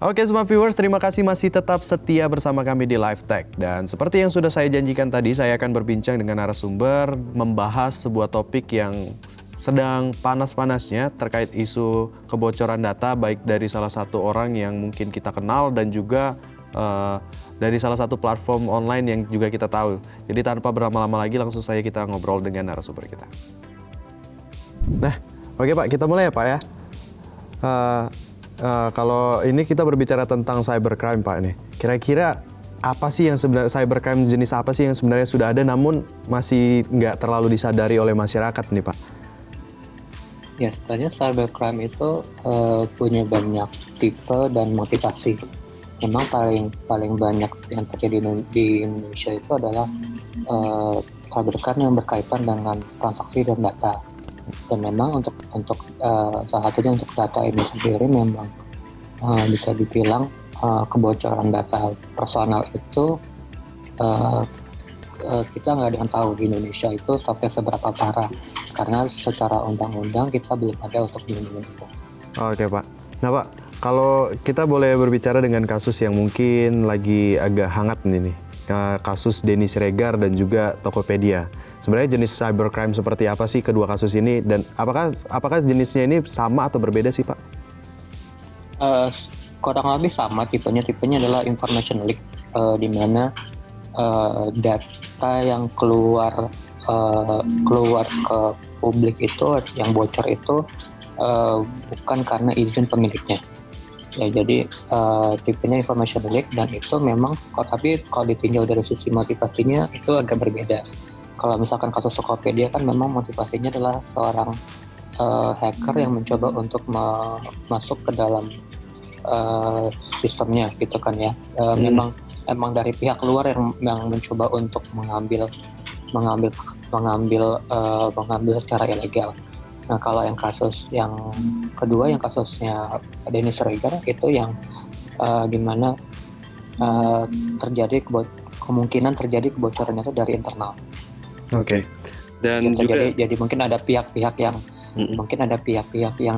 Oke semua viewers, terima kasih masih tetap setia bersama kami di Live Tech. Dan seperti yang sudah saya janjikan tadi, saya akan berbincang dengan narasumber membahas sebuah topik yang sedang panas-panasnya terkait isu kebocoran data baik dari salah satu orang yang mungkin kita kenal dan juga dari salah satu platform online yang juga kita tahu. Jadi tanpa berlama-lama lagi langsung saja kita ngobrol dengan narasumber kita. Nah, oke Pak, kita mulai ya Pak ya. Kalau ini kita berbicara tentang cybercrime Pak nih, kira-kira apa sih yang sebenarnya cybercrime, jenis apa sih yang sebenarnya sudah ada namun masih nggak terlalu disadari oleh masyarakat nih Pak? Ya, sebenarnya cybercrime itu punya banyak tipe dan motivasi. Memang paling banyak yang terjadi di Indonesia itu adalah cybercrime yang berkaitan dengan transaksi dan data. Dan memang untuk salah satunya untuk data ini sendiri memang bisa dibilang kebocoran data personal itu kita nggak ada yang tahu di Indonesia itu sampai seberapa parah, karena secara undang-undang kita belum ada untuk melindungi itu. Oke Pak. Nah Pak, kalau kita boleh berbicara dengan kasus yang mungkin lagi agak hangat nih, kasus Denny Siregar dan juga Tokopedia. Sebenarnya jenis cybercrime seperti apa sih kedua kasus ini, dan apakah jenisnya ini sama atau berbeda sih Pak? Kurang lebih sama tipenya adalah information leak, di mana data yang keluar ke publik itu, yang bocor itu bukan karena izin pemiliknya. Ya, jadi tipenya information leak, dan itu memang tapi kalau ditinjau dari sisi motivasinya itu agak berbeda. Kalau misalkan kasus Tokopedia kan memang motivasinya adalah seorang hacker yang mencoba untuk masuk ke dalam sistemnya gitu kan ya. Memang dari pihak luar yang mencoba untuk mengambil secara ilegal. Nah, kalau yang kasus yang kedua, yang kasusnya Denny Siregar itu yang dimana kemungkinan terjadi kebocorannya itu dari internal. Oke. Dan jadi mungkin ada pihak-pihak yang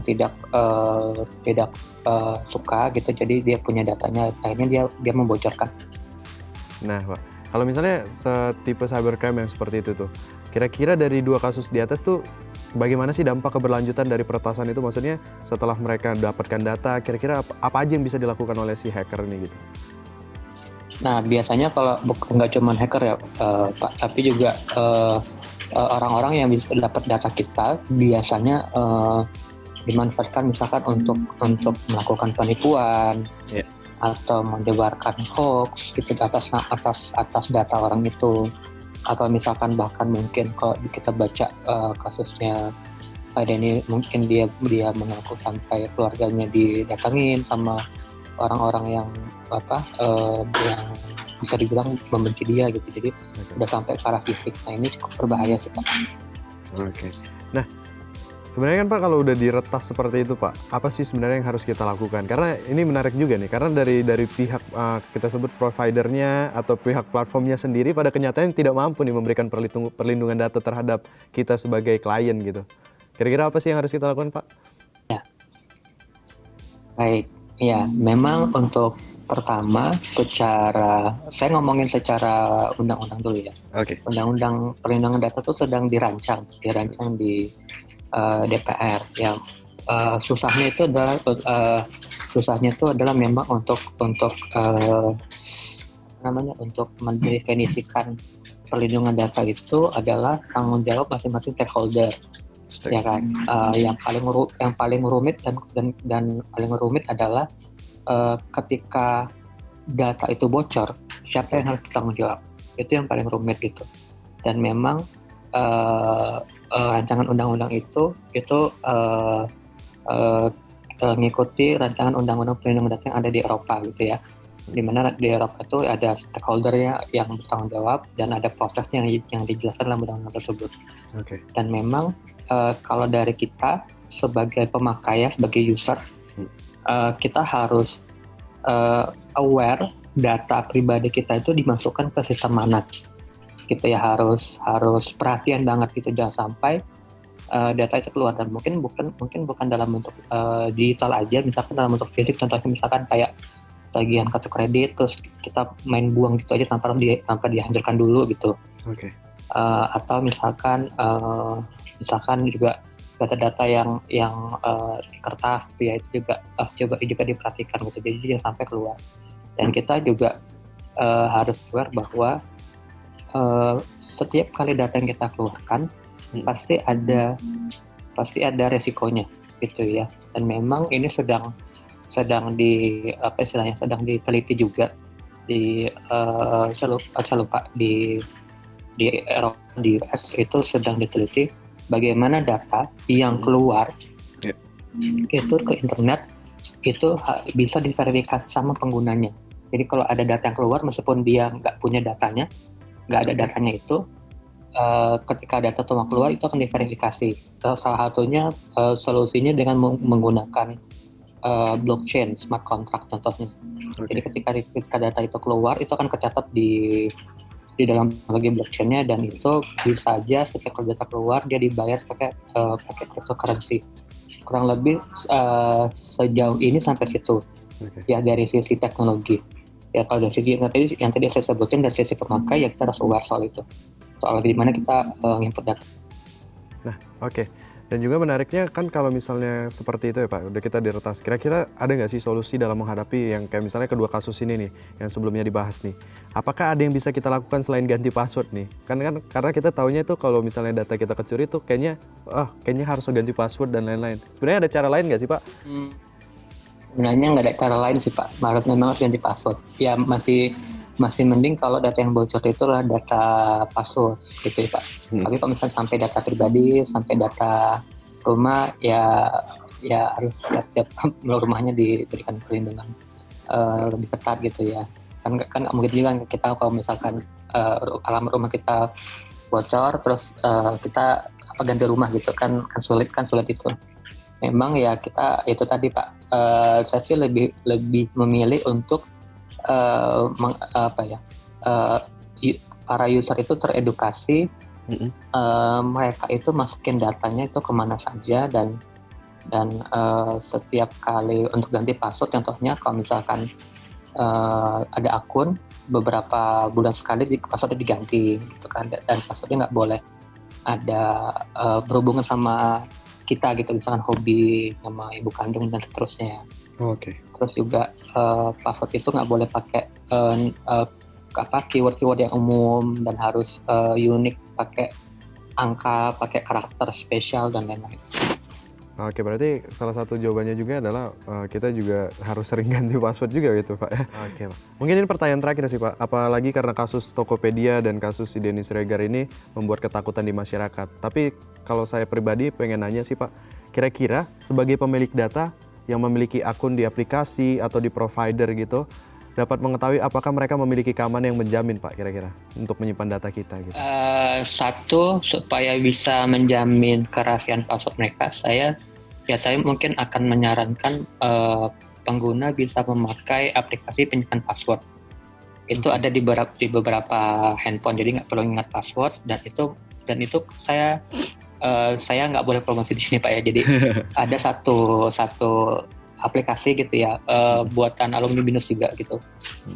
tidak suka gitu, jadi dia punya datanya, akhirnya dia membocorkan. Nah Pak, kalau misalnya tipe cybercrime yang seperti itu tuh, kira-kira dari dua kasus di atas tuh bagaimana sih dampak keberlanjutan dari peretasan itu? Maksudnya setelah mereka dapatkan data, kira-kira apa aja yang bisa dilakukan oleh si hacker ini gitu? Nah, biasanya kalau nggak cuma hacker ya Pak, tapi juga orang-orang yang bisa dapat data kita biasanya dimanfaatkan misalkan untuk melakukan penipuan, atau menyebarkan hoax gitu atas data orang itu, atau misalkan bahkan mungkin kalau kita baca kasusnya Pak Denny, mungkin dia mengaku sampai keluarganya didatangin sama orang-orang yang yang bisa dibilang membenci dia gitu. Jadi udah sampai ke arah fisik. Nah, ini cukup berbahaya sih Pak. Oke. Nah, sebenarnya kan Pak kalau udah diretas seperti itu Pak, apa sih sebenarnya yang harus kita lakukan? Karena ini menarik juga nih, karena dari pihak kita sebut providernya atau pihak platformnya sendiri pada kenyataannya tidak mampu nih memberikan perlindungan data terhadap kita sebagai klien gitu. Kira-kira apa sih yang harus kita lakukan Pak? Ya. Baik. Ya, memang untuk pertama saya ngomongin secara undang-undang dulu ya. Oke. Undang-undang perlindungan data itu sedang dirancang di DPR. Yang susahnya itu adalah memang untuk mendefinisikan perlindungan data itu adalah tanggung jawab masing-masing stakeholder. Ya kan, yang paling rumit dan paling rumit adalah ketika data itu bocor, siapa yang harus bertanggung jawab? Itu yang paling rumit gitu. Dan memang rancangan undang-undang itu mengikuti rancangan undang-undang perlindungan data yang ada di Eropa gitu ya. Di mana di Eropa itu ada stakeholdernya yang bertanggung jawab dan ada prosesnya yang dijelaskan dalam undang-undang tersebut. Okay. Dan memang kalau dari kita sebagai pemakai, sebagai user, kita harus aware data pribadi kita itu dimasukkan ke sistem mana, gitu ya. Harus perhatian banget gitu, jangan sampai data itu keluar, dan mungkin bukan dalam bentuk digital aja, misalkan dalam bentuk fisik, contohnya misalkan kayak tagihan kartu kredit terus kita main buang gitu aja tanpa dihancurkan dulu gitu. Oke. Atau misalkan juga data-data yang di kertas gitu ya, itu juga diperhatikan gitu, jadi jangan sampai keluar. Dan kita juga harus aware bahwa setiap kali data yang kita keluarkan pasti ada resikonya gitu ya, dan memang ini sedang diteliti juga saya lupa di Eropa, di US itu sedang diteliti bagaimana data yang keluar itu ke internet itu bisa diverifikasi sama penggunanya. Jadi kalau ada data yang keluar meskipun dia nggak ada datanya itu, ketika data itu mau keluar itu akan diverifikasi. Salah satunya solusinya dengan menggunakan blockchain, smart contract contohnya. Jadi ketika data itu keluar itu akan tercatat di dalam bagian blockchain-nya, dan itu bisa aja setiap data keluar dia dibayar pakai cryptocurrency. Kurang lebih sejauh ini sampai situ. Ya dari sisi teknologi. Ya kalau dari sisi yang tadi saya sebutin dari sisi pemakai, ya kita harus aware soal itu. Soal gimana kita input data. Nah, oke. Dan juga menariknya kan kalau misalnya seperti itu ya Pak, udah kita diretas. Kira-kira ada nggak sih solusi dalam menghadapi yang kayak misalnya kedua kasus ini nih, yang sebelumnya dibahas nih. Apakah ada yang bisa kita lakukan selain ganti password nih? Kan karena kita taunya itu kalau misalnya data kita kecuri tuh kayaknya harus ganti password dan lain-lain. Sebenarnya ada cara lain nggak sih Pak? Sebenarnya nggak ada cara lain sih Pak, memang harus ganti password. Ya masih mending kalau data yang bocor itu adalah data password gitu ya Pak. Tapi kalau misalnya sampai data pribadi, sampai data rumah, ya harus siap-siap rumahnya diberikan perlindungan lebih ketat gitu ya. Kan nggak mungkin juga kita kalau misalkan alamat rumah kita bocor terus kita ganti rumah gitu kan sulit itu. Memang ya kita itu tadi Pak, saya sih lebih memilih untuk para user itu teredukasi, mereka itu masukin datanya itu kemana saja, dan setiap kali untuk ganti password, contohnya kalau misalkan ada akun beberapa bulan sekali passwordnya diganti gitu kan, dan passwordnya nggak boleh ada berhubungan sama kita gitu, misalkan hobi, nama ibu kandung dan seterusnya. Terus juga password itu nggak boleh pakai keyword-keyword yang umum, dan harus unik, pakai angka, pakai karakter spesial dan lain-lain. Oke, berarti salah satu jawabannya juga adalah kita juga harus sering ganti password juga gitu Pak ya. Oke Pak. Mungkin ini pertanyaan terakhir sih Pak, apalagi karena kasus Tokopedia dan kasus si Denny Siregar ini membuat ketakutan di masyarakat. Tapi kalau saya pribadi pengen nanya sih Pak, kira-kira sebagai pemilik data yang memiliki akun di aplikasi atau di provider gitu, dapat mengetahui apakah mereka memiliki keamanan yang menjamin Pak kira-kira untuk menyimpan data kita gitu? Satu, supaya bisa menjamin kerahasiaan password mereka, saya mungkin akan menyarankan pengguna bisa memakai aplikasi penyimpan password. Itu ada di beberapa handphone, jadi nggak perlu ingat password, dan itu saya nggak boleh promosi di sini Pak ya. Jadi ada satu aplikasi gitu ya, buatan alumni BINUS juga gitu.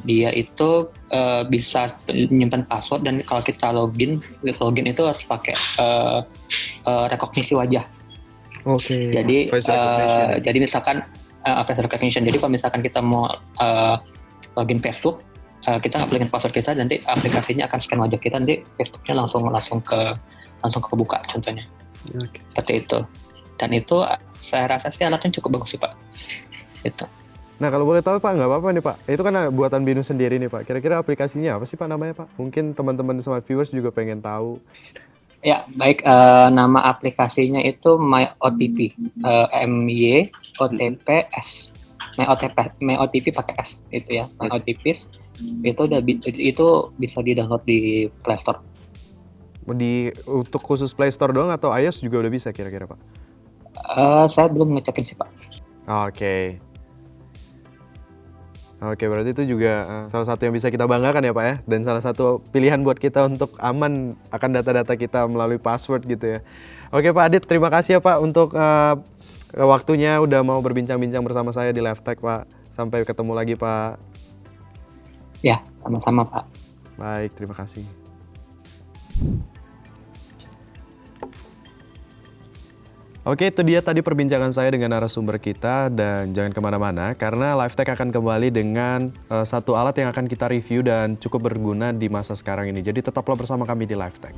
Dia itu bisa menyimpan password, dan kalau kita login itu harus pakai rekognisi wajah. Jadi jadi misalkan face recognition. Jadi kalau misalkan kita mau login Facebook, kita nggak password kita, nanti aplikasinya akan scan wajah kita, nanti Facebooknya langsung kebuka contohnya. Seperti itu. Dan itu saya rasa sih alatnya cukup bagus sih Pak. Itu. Nah kalau boleh tahu Pak, nggak apa-apa nih Pak, itu kan buatan BINUS sendiri nih Pak, kira-kira aplikasinya apa sih Pak namanya Pak? Mungkin teman-teman smart viewers juga pengen tahu. Ya baik, nama aplikasinya itu MyOTP, MyOTPS, MyOTP pakai S itu ya, MyOTPs. Itu bisa di-download di Play Store. Untuk khusus Play Store doang atau iOS juga udah bisa kira-kira Pak? Saya belum ngecekin sih Pak. Oke. Oke, berarti itu juga salah satu yang bisa kita banggakan ya Pak ya, dan salah satu pilihan buat kita untuk aman akan data-data kita melalui password gitu ya. Oke Pak Adit, terima kasih ya Pak untuk waktunya udah mau berbincang-bincang bersama saya di Live Tech Pak. Sampai ketemu lagi Pak. Ya, sama-sama Pak. Baik, terima kasih. Oke, itu dia tadi perbincangan saya dengan narasumber kita, dan jangan kemana-mana karena Live Tech akan kembali dengan satu alat yang akan kita review dan cukup berguna di masa sekarang ini. Jadi tetaplah bersama kami di Live Tech.